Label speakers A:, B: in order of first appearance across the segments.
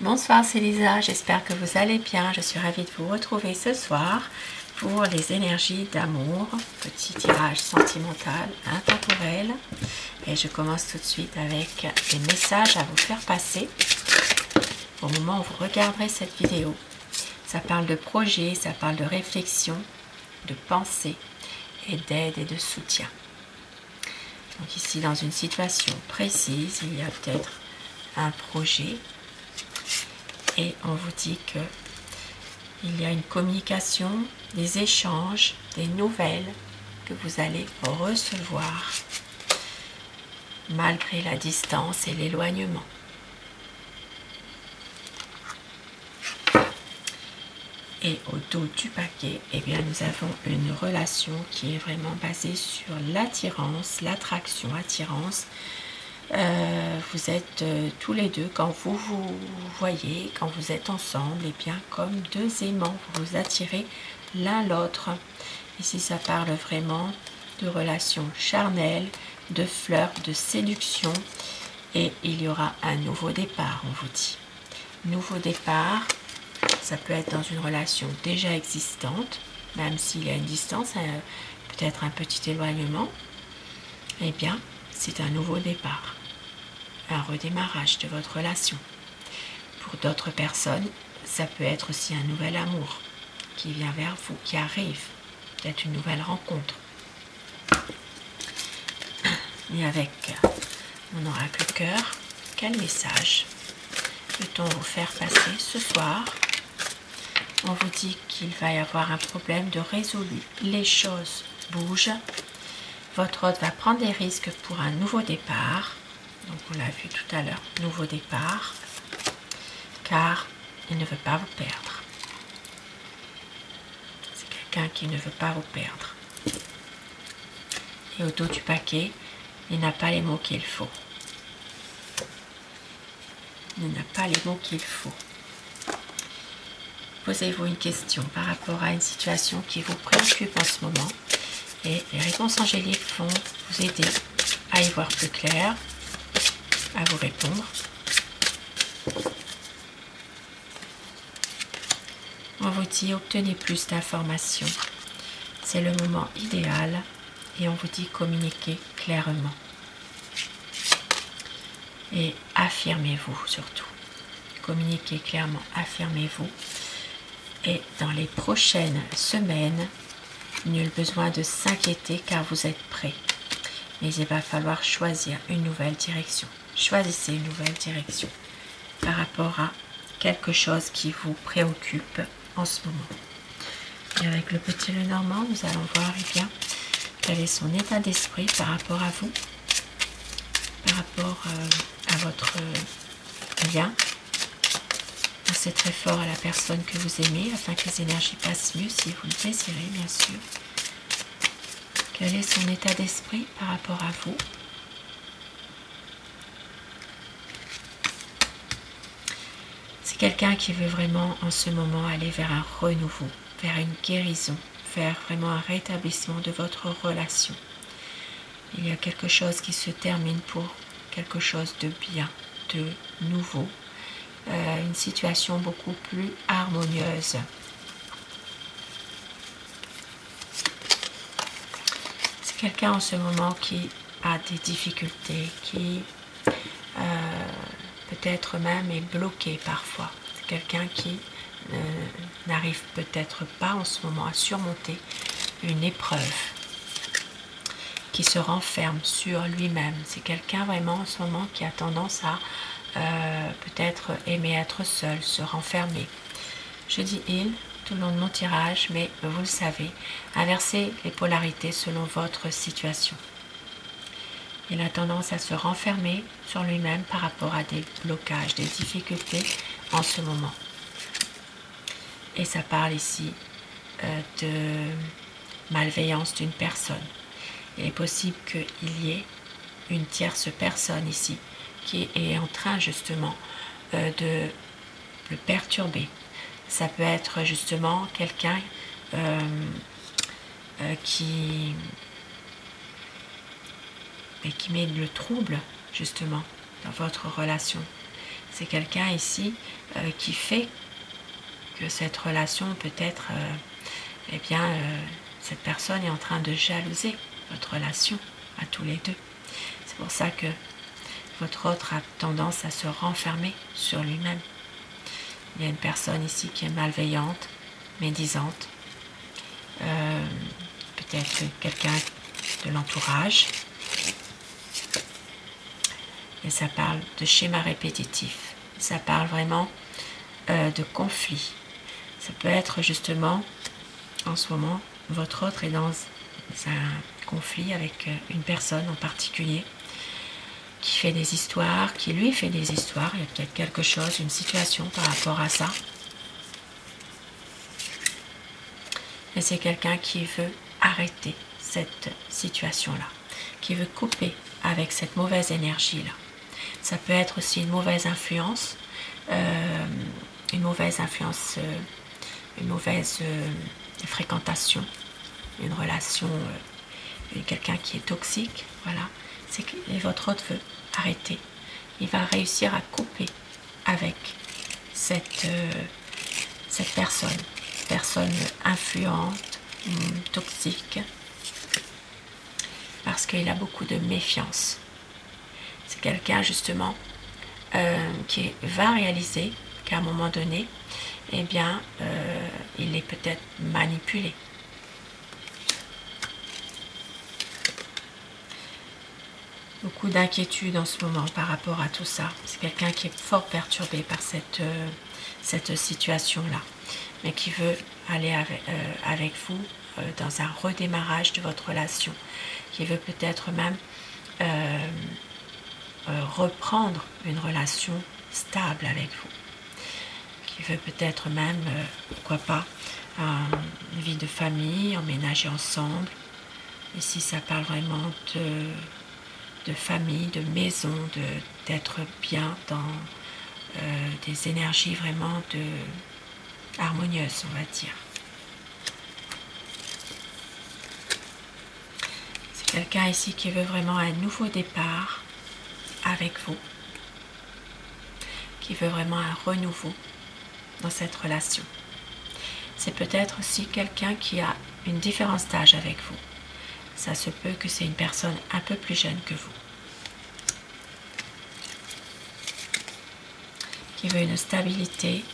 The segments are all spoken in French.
A: Bonsoir, c'est Lisa, j'espère que vous allez bien. Je suis ravie de vous retrouver ce soir pour les énergies d'amour, petit tirage sentimental, intemporel. Et je commence tout de suite avec des messages à vous faire passer au moment où vous regarderez cette vidéo. Ça parle de projet, ça parle de réflexion, de pensée et d'aide et de soutien. Donc ici, dans une situation précise, il y a peut-être un projet et on vous dit que il y a une communication, des échanges, des nouvelles que vous allez recevoir malgré la distance et l'éloignement. Et au dos du paquet, eh bien, nous avons une relation qui est vraiment basée sur l'attirance, l'attraction, attirance. Vous êtes tous les deux, quand vous vous voyez, quand vous êtes ensemble, et bien comme deux aimants, vous vous attirez l'un l'autre. Ici, ça parle vraiment de relations charnelles, de flirt, de séduction, et il y aura un nouveau départ, on vous dit. Nouveau départ, ça peut être dans une relation déjà existante, même s'il y a une distance, peut-être un petit éloignement, eh bien, c'est un nouveau départ. Un redémarrage de votre relation. Pour d'autres personnes, ça peut être aussi un nouvel amour qui vient vers vous, qui arrive, peut-être une nouvelle rencontre. Et avec mon oracle cœur, quel message peut-on vous faire passer ce soir? On vous dit qu'il va y avoir un problème de résolu. Les choses bougent. Votre hôte va prendre des risques pour un nouveau départ. Donc on l'a vu tout à l'heure, nouveau départ, car il ne veut pas vous perdre. C'est quelqu'un qui ne veut pas vous perdre. Et au dos du paquet, il n'a pas les mots qu'il faut. Il n'a pas les mots qu'il faut. Posez-vous une question par rapport à une situation qui vous préoccupe en ce moment. Et les réponses angéliques vont vous aider à y voir plus clair, à vous répondre. On vous dit obtenez plus d'informations. C'est le moment idéal et on vous dit communiquez clairement. Et affirmez-vous surtout. Communiquez clairement, affirmez-vous. Et dans les prochaines semaines, nul besoin de s'inquiéter car vous êtes prêts. Mais il va falloir choisir une nouvelle direction. Choisissez une nouvelle direction par rapport à quelque chose qui vous préoccupe en ce moment. Et avec le petit Lenormand, nous allons voir bien quel est son état d'esprit par rapport à vous, par rapport à votre lien. Pensez très fort à la personne que vous aimez afin que les énergies passent mieux si vous le désirez, bien sûr. Quel est son état d'esprit par rapport à vous? C'est quelqu'un qui veut vraiment en ce moment aller vers un renouveau, vers une guérison, vers vraiment un rétablissement de votre relation. Il y a quelque chose qui se termine pour quelque chose de bien, de nouveau, une situation beaucoup plus harmonieuse. C'est quelqu'un en ce moment qui a des difficultés, qui peut-être même est bloqué parfois. C'est quelqu'un qui n'arrive peut-être pas en ce moment à surmonter une épreuve, qui se renferme sur lui-même. C'est quelqu'un vraiment en ce moment qui a tendance à peut-être aimer être seul, se renfermer. Je dis il tout le long de mon tirage, mais vous le savez, inversez les polarités selon votre situation. Il a tendance à se renfermer sur lui-même par rapport à des blocages, des difficultés en ce moment. Et ça parle ici de malveillance d'une personne. Il est possible qu'il y ait une tierce personne ici qui est en train justement de le perturber. Ça peut être justement quelqu'un qui met le trouble justement dans votre relation. C'est quelqu'un ici qui fait que cette relation peut-être, cette personne est en train de jalouser votre relation à tous les deux. C'est pour ça que votre autre a tendance à se renfermer sur lui-même. Il y a une personne ici qui est malveillante, médisante, peut-être quelqu'un de l'entourage. Et ça parle de schéma répétitif. Ça parle vraiment de conflit. Ça peut être justement, en ce moment, votre autre est dans un conflit avec une personne en particulier qui fait des histoires, qui lui fait des histoires. Il y a peut-être quelque chose, une situation par rapport à ça. Et c'est quelqu'un qui veut arrêter cette situation-là, qui veut couper avec cette mauvaise énergie-là. Ça peut être aussi une mauvaise influence, une mauvaise fréquentation, une relation, quelqu'un qui est toxique, voilà. Et votre autre veut arrêter. Il va réussir à couper avec cette personne influente, toxique, parce qu'il a beaucoup de méfiance. C'est quelqu'un justement qui va réaliser qu'à un moment donné, eh bien, il est peut-être manipulé. Beaucoup d'inquiétude en ce moment par rapport à tout ça. C'est quelqu'un qui est fort perturbé par cette situation-là, mais qui veut aller avec vous dans un redémarrage de votre relation, qui veut peut-être même reprendre une relation stable avec vous, qui veut peut-être même, pourquoi pas, une vie de famille, emménager ensemble. Ici, ça parle vraiment de famille, de maison, d'être bien dans des énergies vraiment harmonieuses, on va dire. C'est quelqu'un ici qui veut vraiment un nouveau départ avec vous, qui veut vraiment un renouveau dans cette relation. C'est peut-être aussi quelqu'un qui a une différence d'âge avec vous. Ça se peut que c'est une personne un peu plus jeune que vous, qui veut une stabilité,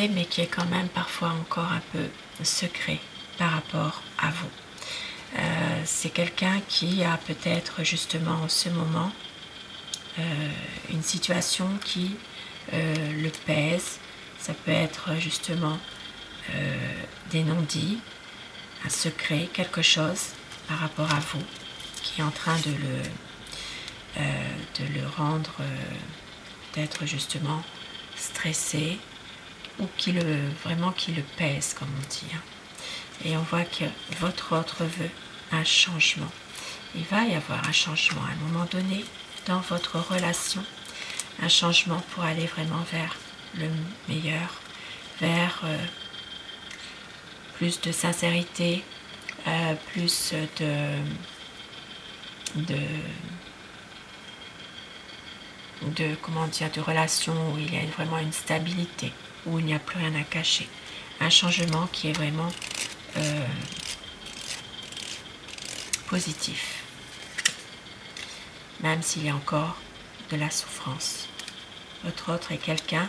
A: mais qui est quand même parfois encore un peu secret par rapport à vous. C'est quelqu'un qui a peut-être justement en ce moment une situation qui le pèse. Ça peut être justement des non-dits, un secret, quelque chose par rapport à vous qui est en train de le rendre peut-être justement stressé, ou qui le pèse, comme on dit. Et on voit que votre autre veut un changement. Il va y avoir un changement à un moment donné dans votre relation, un changement pour aller vraiment vers le meilleur, vers plus de sincérité, plus de relations où il y a vraiment une stabilité, où il n'y a plus rien à cacher. Un changement qui est vraiment positif, même s'il y a encore de la souffrance. Votre autre est quelqu'un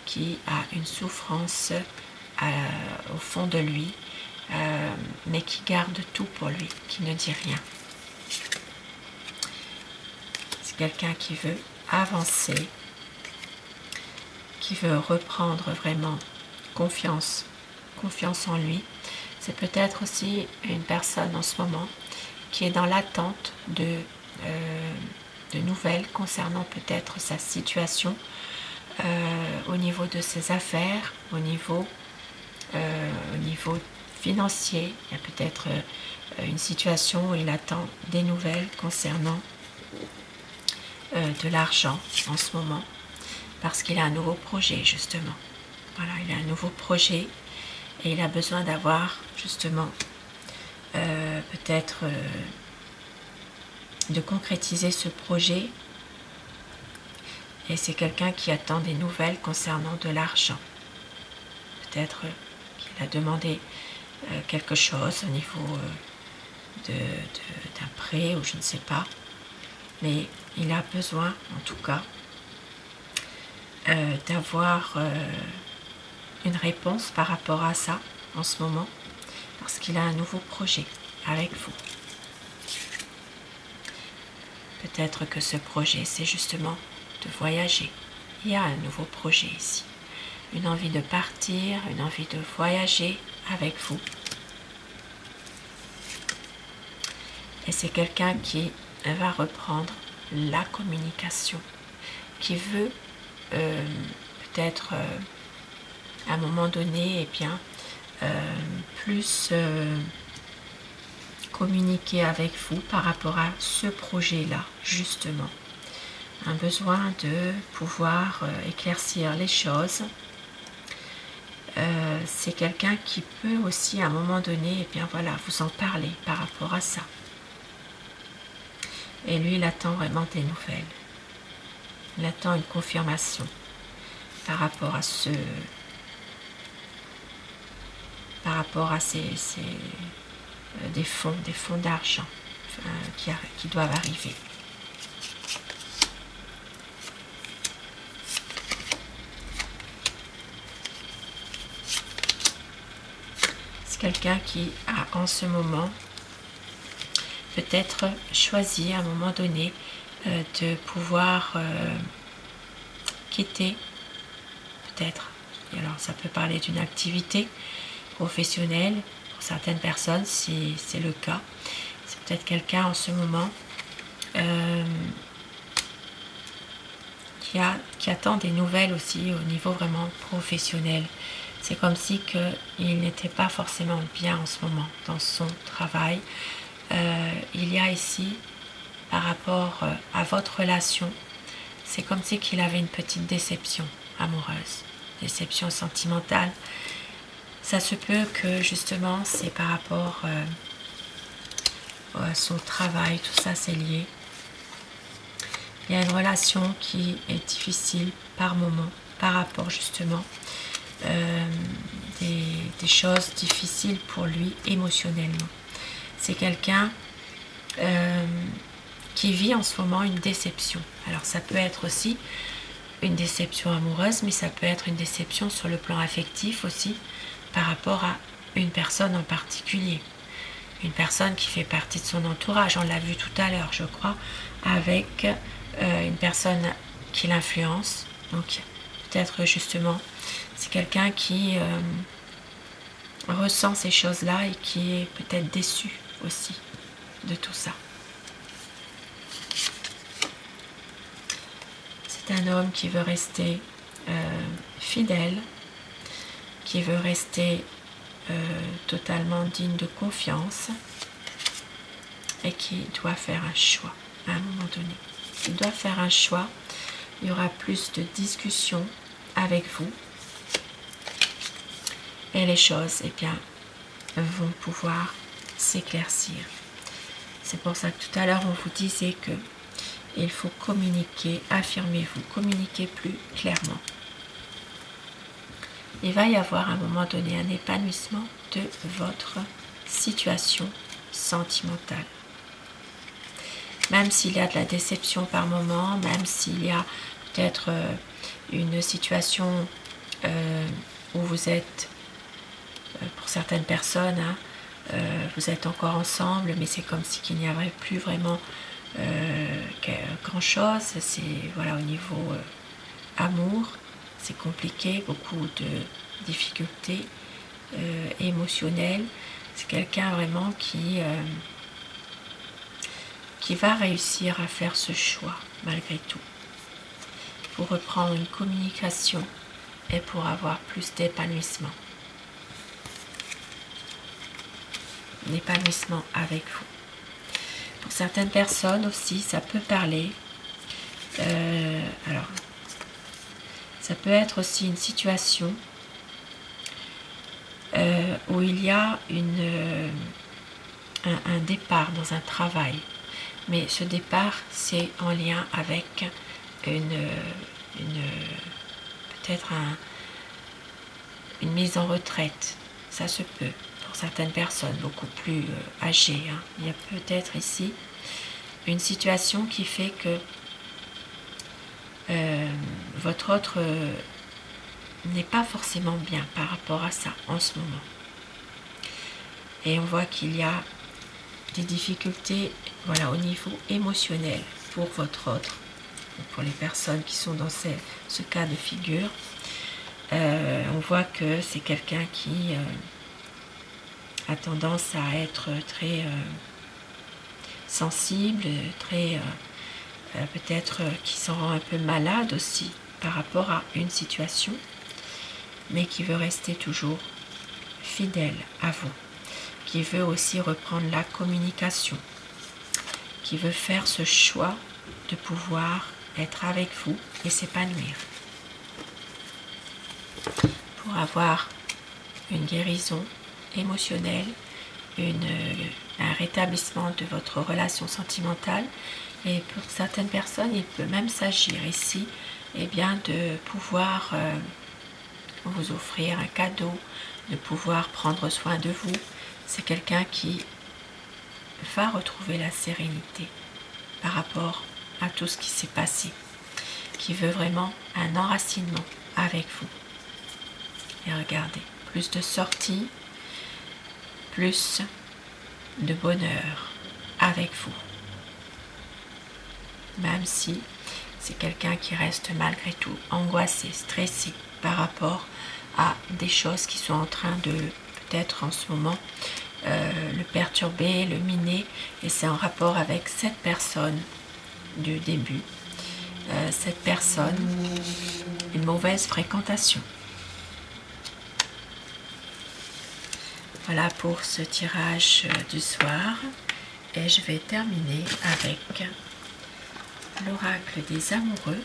A: qui a une souffrance au fond de lui, mais qui garde tout pour lui, qui ne dit rien. C'est quelqu'un qui veut avancer, qui veut reprendre vraiment confiance en lui. C'est peut-être aussi une personne en ce moment qui est dans l'attente de nouvelles concernant peut-être sa situation au niveau de ses affaires, au niveau financier. Il y a peut-être une situation où il attend des nouvelles concernant de l'argent en ce moment, parce qu'il a un nouveau projet justement. Voilà, il a un nouveau projet et il a besoin d'avoir justement peut-être de concrétiser ce projet. Et c'est quelqu'un qui attend des nouvelles concernant de l'argent. Peut-être qu'il a demandé quelque chose au niveau d'un prêt ou je ne sais pas. Mais il a besoin, en tout cas, d'avoir une réponse par rapport à ça en ce moment, parce qu'il a un nouveau projet avec vous. Peut-être que ce projet, c'est justement de voyager. Il y a un nouveau projet ici. Une envie de partir, une envie de voyager avec vous. Et c'est quelqu'un qui va reprendre la communication, qui veut peut-être à un moment donné, plus communiquer avec vous par rapport à ce projet-là, justement. Un besoin de pouvoir éclaircir les choses. C'est quelqu'un qui peut aussi à un moment donné, vous en parler par rapport à ça. Et lui, il attend vraiment des nouvelles. Il attend une confirmation par rapport à des fonds d'argent qui doivent arriver. C'est quelqu'un qui a en ce moment peut-être choisi à un moment donné de pouvoir quitter, peut-être. Et alors ça peut parler d'une activité professionnelle, pour certaines personnes si c'est le cas. C'est peut-être quelqu'un en ce moment qui attend des nouvelles aussi au niveau vraiment professionnel. C'est comme si il n'était pas forcément bien en ce moment dans son travail. Il y a ici, par rapport à votre relation, c'est comme si qu'il avait une petite déception amoureuse, déception sentimentale. Ça se peut que justement c'est par rapport à son travail, tout ça c'est lié. Il y a une relation qui est difficile par moment, par rapport justement des choses difficiles pour lui émotionnellement. C'est quelqu'un qui vit en ce moment une déception. Alors ça peut être aussi une déception amoureuse, mais ça peut être une déception sur le plan affectif aussi, par rapport à une personne en particulier. Une personne qui fait partie de son entourage. On l'a vu tout à l'heure, je crois, avec une personne qui l'influence. Donc peut-être justement, c'est quelqu'un qui ressent ces choses-là et qui est peut-être déçu aussi de tout ça. C'est un homme qui veut rester fidèle, qui veut rester totalement digne de confiance et qui doit faire un choix à un moment donné. Il doit faire un choix, il y aura plus de discussions avec vous et les choses vont pouvoir s'éclaircir. C'est pour ça que tout à l'heure on vous disait que il faut communiquer, affirmez-vous, communiquez plus clairement. Il va y avoir à un moment donné un épanouissement de votre situation sentimentale. Même s'il y a de la déception par moment, même s'il y a peut-être une situation où vous êtes, pour certaines personnes, vous êtes encore ensemble, mais c'est comme si qu'il n'y avait plus vraiment grand chose. C'est au niveau amour, c'est compliqué, beaucoup de difficultés émotionnelles. C'est quelqu'un vraiment qui va réussir à faire ce choix malgré tout, pour reprendre une communication et pour avoir plus d'épanouissement. Un épanouissement avec vous. Pour certaines personnes aussi, ça peut parler. Ça peut être aussi une situation où il y a un départ dans un travail. Mais ce départ, c'est en lien avec peut-être une mise en retraite. Ça se peut pour certaines personnes beaucoup plus âgées. Il y a peut-être ici une situation qui fait que votre autre n'est pas forcément bien par rapport à ça en ce moment. Et on voit qu'il y a des difficultés, voilà, au niveau émotionnel pour votre autre, pour les personnes qui sont dans ce cas de figure. On voit que c'est quelqu'un qui a tendance à être très sensible, très peut-être qui s'en rend un peu malade aussi par rapport à une situation, mais qui veut rester toujours fidèle à vous, qui veut aussi reprendre la communication, qui veut faire ce choix de pouvoir être avec vous et s'épanouir. Pour avoir une guérison émotionnelle, un rétablissement de votre relation sentimentale. Et pour certaines personnes, il peut même s'agir ici de pouvoir vous offrir un cadeau, de pouvoir prendre soin de vous. C'est quelqu'un qui va retrouver la sérénité par rapport à tout ce qui s'est passé, qui veut vraiment un enracinement avec vous. Et regardez, plus de sorties, plus de bonheur avec vous. Même si c'est quelqu'un qui reste malgré tout angoissé, stressé par rapport à des choses qui sont en train de, peut-être en ce moment, le perturber, le miner, et c'est en rapport avec cette personne du début. Cette personne, une mauvaise fréquentation. Voilà pour ce tirage du soir, et je vais terminer avec l'oracle des amoureux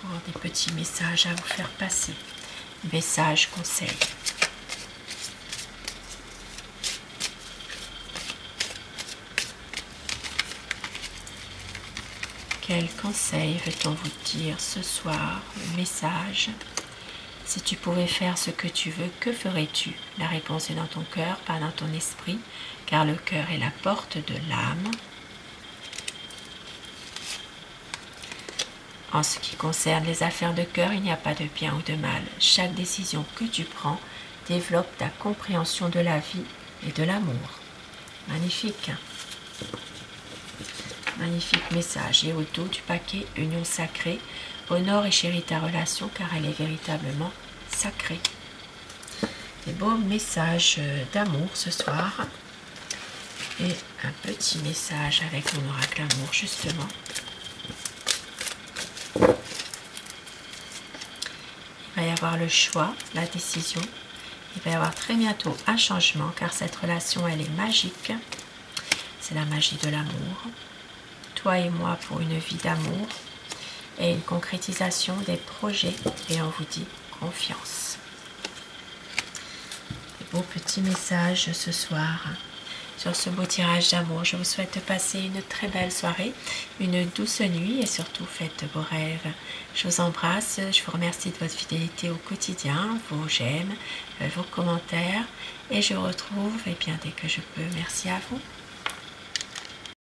A: pour des petits messages à vous faire passer, messages, conseils. Quel conseil veut-on vous dire ce soir? Le message. Si tu pouvais faire ce que tu veux, que ferais-tu? La réponse est dans ton cœur, pas dans ton esprit, car le cœur est la porte de l'âme. En ce qui concerne les affaires de cœur, il n'y a pas de bien ou de mal. Chaque décision que tu prends développe ta compréhension de la vie et de l'amour. Magnifique. Magnifique message. Et au dos du paquet, union sacrée. Honore et chéris ta relation car elle est véritablement sacrée. Des beaux messages d'amour ce soir. Et un petit message avec mon oracle amour justement. Il va y avoir le choix, la décision. Il va y avoir très bientôt un changement car cette relation elle est magique. C'est la magie de l'amour. Toi et moi pour une vie d'amour. Et une concrétisation des projets, et on vous dit confiance. Des beaux petits messages ce soir sur ce beau tirage d'amour. Je vous souhaite de passer une très belle soirée, une douce nuit et surtout faites de beaux rêves. Je vous embrasse, je vous remercie de votre fidélité au quotidien, vos j'aime, vos commentaires et je vous retrouve dès que je peux. Merci à vous.